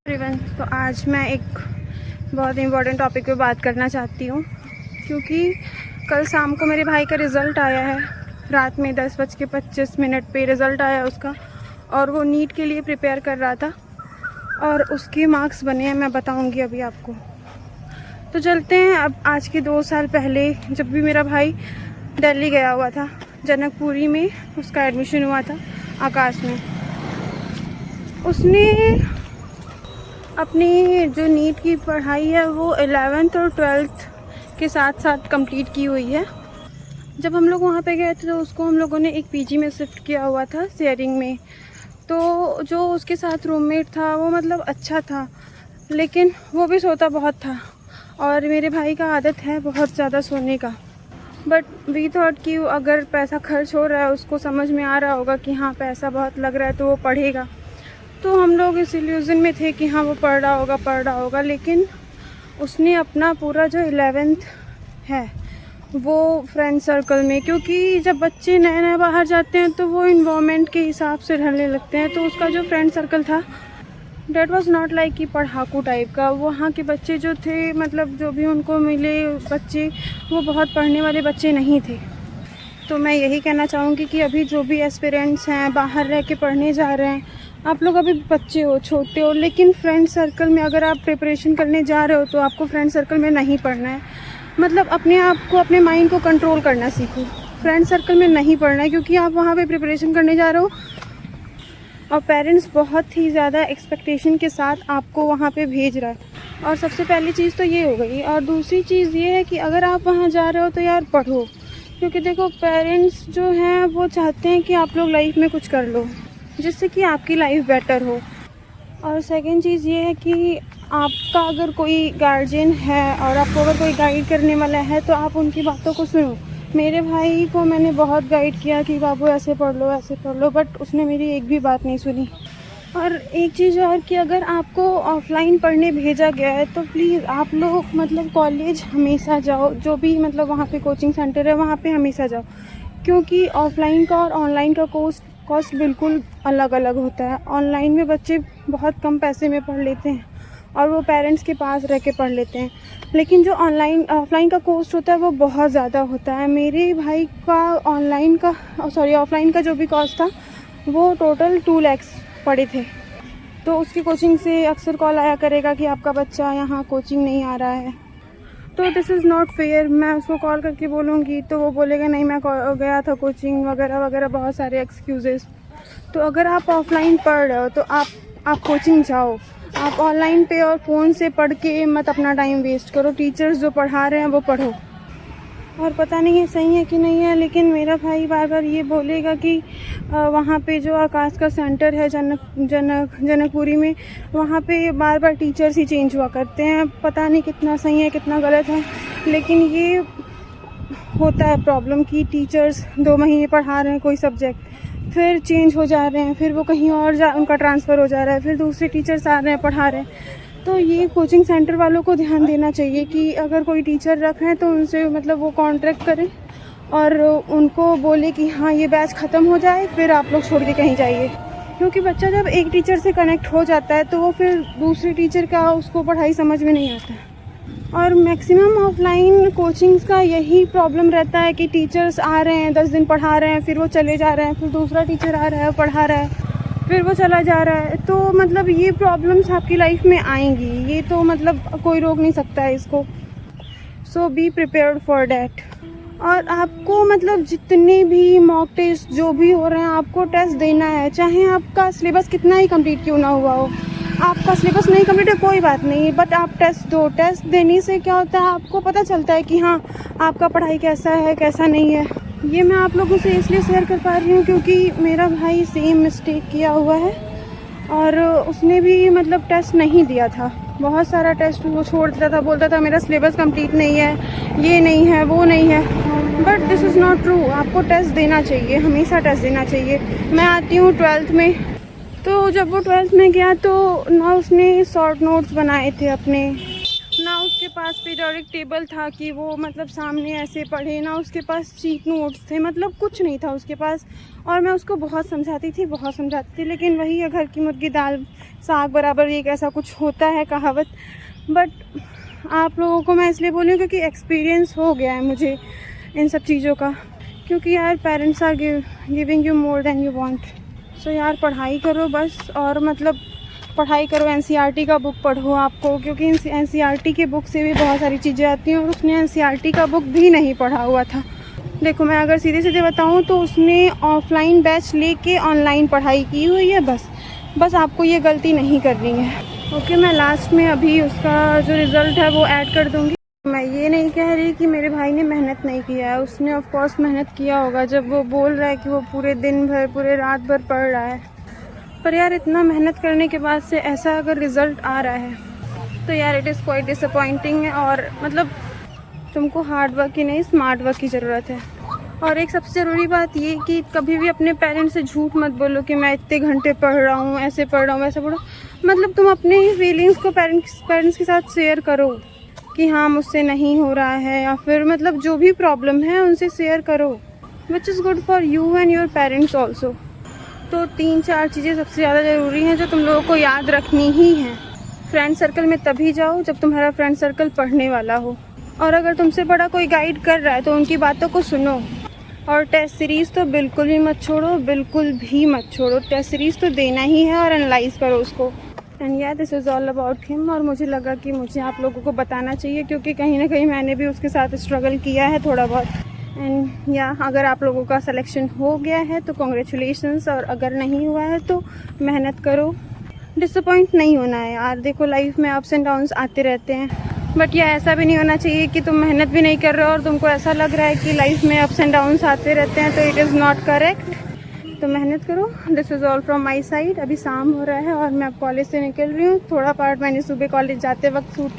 Everyone, तो आज मैं एक बहुत इम्पोर्टेंट टॉपिक पे बात करना चाहती हूँ क्योंकि कल शाम को मेरे भाई का रिज़ल्ट आया है। रात में 10:25 पे रिज़ल्ट आया उसका और वो नीट के लिए प्रिपेयर कर रहा था और उसके मार्क्स बने हैं, मैं बताऊँगी अभी आपको। तो चलते हैं अब आज के 2 साल पहले, जब भी मेरा भाई दिल्ली गया हुआ था, जनकपुरी में उसका एडमिशन हुआ था आकाश में। उसने अपनी जो नीट की पढ़ाई है वो 11th और 12th के साथ साथ कंप्लीट की हुई है। जब हम लोग वहाँ पे गए थे तो उसको हम लोगों ने एक पीजी में शिफ्ट किया हुआ था, शेयरिंग में। तो जो उसके साथ रूममेट था वो मतलब अच्छा था, लेकिन वो भी सोता बहुत था और मेरे भाई का आदत है बहुत ज़्यादा सोने का। बट वी थॉट कि अगर पैसा खर्च हो रहा है, उसको समझ में आ रहा होगा कि हाँ पैसा बहुत लग रहा है तो वो पढ़ेगा। तो हम लोग इस इल्यूज़न में थे कि हाँ वो पढ़ रहा होगा। लेकिन उसने अपना पूरा जो 11th है वो फ्रेंड सर्कल में, क्योंकि जब बच्चे नए नए बाहर जाते हैं तो वो इन्वायरमेंट के हिसाब से ढलने लगते हैं। तो उसका जो फ्रेंड सर्कल था डेट वॉज नॉट लाइक कि पढ़ाकू टाइप का। वहाँ के बच्चे जो थे, मतलब जो भी उनको मिले बच्चे, वो बहुत पढ़ने वाले बच्चे नहीं थे। तो मैं यही कहना चाहूँगी कि अभी जो भी एस्पिरेंट्स हैं, बाहर रह के पढ़ने जा रहे हैं, आप लोग अभी बच्चे हो, छोटे हो, लेकिन फ्रेंड सर्कल में अगर आप प्रिपरेशन करने जा रहे हो तो आपको फ्रेंड सर्कल में नहीं पढ़ना है। मतलब अपने आप को, अपने माइंड को कंट्रोल करना सीखो। फ्रेंड सर्कल में नहीं पढ़ना है क्योंकि आप वहाँ पे प्रिपरेशन करने जा रहे हो और पेरेंट्स बहुत ही ज़्यादा एक्सपेक्टेशन के साथ आपको वहाँ पे भेज रहा है। और सबसे पहली चीज़ तो ये हो गई। और दूसरी चीज़ ये है कि अगर आप वहाँ जा रहे हो तो यार पढ़ो, क्योंकि देखो पेरेंट्स जो हैं वो चाहते हैं कि आप लोग लाइफ में कुछ कर लो जिससे कि आपकी लाइफ बेटर हो। और सेकंड चीज़ ये है कि आपका अगर कोई गार्जियन है और आपको अगर कोई गाइड करने वाला है तो आप उनकी बातों को सुनो। मेरे भाई को मैंने बहुत गाइड किया कि बाबू ऐसे पढ़ लो, ऐसे पढ़ लो, बट उसने मेरी एक भी बात नहीं सुनी। और एक चीज़ और कि अगर आपको ऑफलाइन पढ़ने भेजा गया है तो प्लीज़ आप लोग मतलब कॉलेज हमेशा जाओ, जो भी मतलब वहाँ पे कोचिंग सेंटर है वहाँ पे हमेशा जाओ, क्योंकि ऑफलाइन का और ऑनलाइन का कॉस्ट बिल्कुल अलग अलग होता है। ऑनलाइन में बच्चे बहुत कम पैसे में पढ़ लेते हैं और वो पेरेंट्स के पास रह के पढ़ लेते हैं, लेकिन जो ऑफलाइन का कॉस्ट होता है वो बहुत ज़्यादा होता है। मेरे भाई का ऑफलाइन का जो भी कॉस्ट था वो टोटल 2 लाख पड़े थे। तो उसकी कोचिंग से अक्सर कॉल आया करेगा कि आपका बच्चा यहाँ कोचिंग नहीं आ रहा है, तो दिस इज़ नॉट फेयर। मैं उसको कॉल करके बोलूँगी तो वो बोलेगा नहीं मैं गया था कोचिंग वगैरह वगैरह, बहुत सारे एक्सक्यूज़ेस। तो अगर आप ऑफलाइन पढ़ रहे हो तो आप कोचिंग जाओ। आप ऑनलाइन पे और फ़ोन से पढ़ के मत अपना टाइम वेस्ट करो। टीचर्स जो पढ़ा रहे हैं वो पढ़ो। और पता नहीं है सही है कि नहीं है, लेकिन मेरा भाई बार बार ये बोलेगा कि वहाँ पे जो आकाश का सेंटर है जनकपुरी में, वहाँ पे बार बार टीचर्स ही चेंज हुआ करते हैं। पता नहीं कितना सही है कितना गलत है, लेकिन ये होता है प्रॉब्लम कि टीचर्स 2 महीने पढ़ा रहे हैं कोई सब्जेक्ट, फिर चेंज हो जा रहे हैं, फिर वो कहीं और उनका ट्रांसफ़र हो जा रहा है, फिर दूसरे टीचर्स आ रहे हैं पढ़ा रहे हैं। तो ये कोचिंग सेंटर वालों को ध्यान देना चाहिए कि अगर कोई टीचर रख रहे हैं तो उनसे मतलब वो कॉन्ट्रैक्ट करें और उनको बोले कि हाँ ये बैच ख़त्म हो जाए फिर आप लोग छोड़ के कहीं जाइए। क्योंकि बच्चा जब एक टीचर से कनेक्ट हो जाता है तो वो फिर दूसरे टीचर का उसको पढ़ाई समझ में नहीं आता है। और मैक्सिमम ऑफलाइन कोचिंग्स का यही प्रॉब्लम रहता है कि टीचर्स आ रहे हैं 10 दिन पढ़ा रहे हैं, फिर वो चले जा रहे हैं, फिर दूसरा टीचर आ रहा है पढ़ा रहा है, फिर वो चला जा रहा है। तो मतलब ये प्रॉब्लम्स आपकी लाइफ में आएंगी, ये तो मतलब कोई रोक नहीं सकता है इसको। सो बी प्रिपेयर्ड फॉर डैट। और आपको मतलब जितने भी मॉक टेस्ट जो भी हो रहे हैं आपको टेस्ट देना है, चाहे आपका सिलेबस कितना ही कंप्लीट क्यों ना हुआ हो। आपका सिलेबस नहीं कंप्लीट है कोई बात नहीं, बट आप टेस्ट दो। टेस्ट देने से क्या होता है, आपको पता चलता है कि हाँ आपका पढ़ाई कैसा है कैसा नहीं है। ये मैं आप लोगों से इसलिए शेयर कर पा रही हूँ क्योंकि मेरा भाई सेम मिस्टेक किया हुआ है और उसने भी मतलब टेस्ट नहीं दिया था। बहुत सारा टेस्ट वो छोड़ देता था, बोलता था मेरा सिलेबस कंप्लीट नहीं है, ये नहीं है, वो नहीं है। But this is not true. आपको टेस्ट देना चाहिए, हमेशा टेस्ट देना चाहिए। मैं आती हूँ 12th में, तो जब वो 12th में गया तो ना उसने शॉर्ट नोट्स बनाए थे अपने, ना उसके पास पीरियोडिक टेबल था कि वो मतलब सामने ऐसे पढ़े, ना उसके पास चीट नोट्स थे, मतलब कुछ नहीं था उसके पास। और मैं उसको बहुत समझाती थी, लेकिन वही है घर की मुर्गी दाल साग बराबर एक ऐसा कुछ होता है कहावत। बट आप लोगों को मैं इसलिए बोल रही हूँ क्योंकि एक्सपीरियंस हो गया है मुझे इन सब चीज़ों का। क्योंकि यार parents are giving you more than you want. So यार पढ़ाई करो बस, और मतलब पढ़ाई करो, एनसीईआरटी का बुक पढ़ो आपको, क्योंकि एनसीईआरटी के बुक से भी बहुत सारी चीज़ें आती हैं और उसने एनसीईआरटी का बुक भी नहीं पढ़ा हुआ था। देखो मैं अगर सीधे सीधे बताऊँ तो उसने ऑफलाइन बैच लेके ऑनलाइन पढ़ाई की हुई है। बस आपको ये गलती नहीं करनी है। ओके, मैं लास्ट में अभी उसका जो रिज़ल्ट है वो ऐड कर दूँगी। मैं ये नहीं कह रही कि मेरे भाई ने मेहनत नहीं किया है, उसने ऑफ कोर्स मेहनत किया होगा जब वो बोल रहा है कि वो पूरे दिन भर पूरे रात भर पढ़ रहा है। पर यार इतना मेहनत करने के बाद से ऐसा अगर रिज़ल्ट आ रहा है तो यार इट इज़ क्वाइट डिसअपॉइंटिंग है। और मतलब तुमको हार्ड वर्क की नहीं, स्मार्ट वर्क की ज़रूरत है। और एक सबसे ज़रूरी बात ये कि कभी भी अपने पेरेंट्स से झूठ मत बोलो कि मैं इतने घंटे पढ़ रहा हूँ, ऐसे पढ़ रहा हूँ, वैसे पढ़ रहा हूँ। मतलब तुम अपने ही फीलिंग्स को पेरेंट्स के साथ शेयर करो कि हाँ मुझसे नहीं हो रहा है, या फिर मतलब जो भी प्रॉब्लम है उनसे शेयर करो, which is good for you and your parents also. तो 3-4 चीज़ें सबसे ज़्यादा ज़रूरी हैं जो तुम लोगों को याद रखनी ही हैं। फ्रेंड सर्कल में तभी जाओ जब तुम्हारा फ्रेंड सर्कल पढ़ने वाला हो, और अगर तुमसे बड़ा कोई गाइड कर रहा है तो उनकी बातों को सुनो। और टेस्ट सीरीज़ तो बिल्कुल भी मत छोड़ो, बिल्कुल भी मत छोड़ो। टेस्ट सीरीज़ तो देना ही है और एनालाइज करो उसको। एंड या this is all about him. और मुझे लगा कि मुझे आप लोगों को बताना चाहिए क्योंकि कहीं ना कहीं मैंने भी उसके साथ स्ट्रगल किया है थोड़ा बहुत। एंड या अगर आप लोगों का सिलेक्शन हो गया है तो कॉन्ग्रेचुलेशंस, और अगर नहीं हुआ है तो मेहनत करो, डिसअपॉइंट नहीं होना है यार। देखो लाइफ में अप्स एंड डाउन्स आते रहते हैं, बट यह ऐसा भी नहीं होना चाहिए कि तुम मेहनत भी नहीं कर रहे हो और तुमको ऐसा लग रहा है कि लाइफ में अप्स एंड डाउन्स आते रहते हैं, तो इट इज़ नॉट करेक्ट। तो मेहनत करो। This is all from my side. अभी शाम हो रहा है और मैं अब कॉलेज से निकल रही हूँ। थोड़ा पार्ट मैंने सुबह कॉलेज जाते वक्त शूट किया।